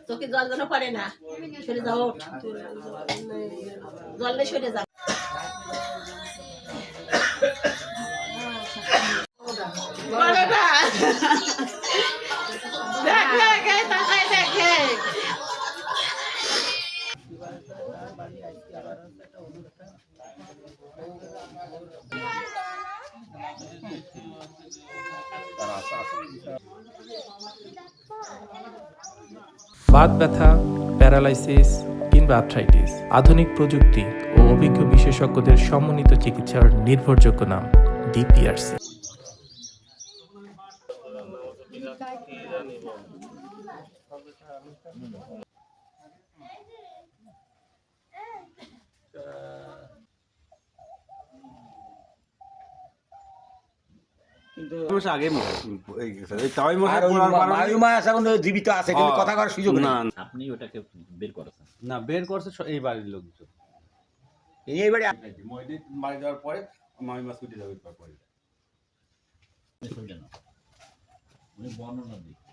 তোকে জল যেন পড়ে না, সরে যাও, জল নেই, সরে যাও। বাত ব্যথা, প্যারালাইসিস কিংবা আর্থ্রাইটিস, আধুনিক প্রযুক্তি ও অভিজ্ঞ বিশেষজ্ঞদের সমন্বিত চিকিৎসার নির্ভরযোগ্য নাম ডিপিআরসি। আপনি ওটাকে বের করেছেন না, বের করছে এই বাড়ির লোকজন। এই বাড়ি মারি যাওয়ার পরে মামি মাছ উঠে যাবে পরে উনি বর্ণনা দিই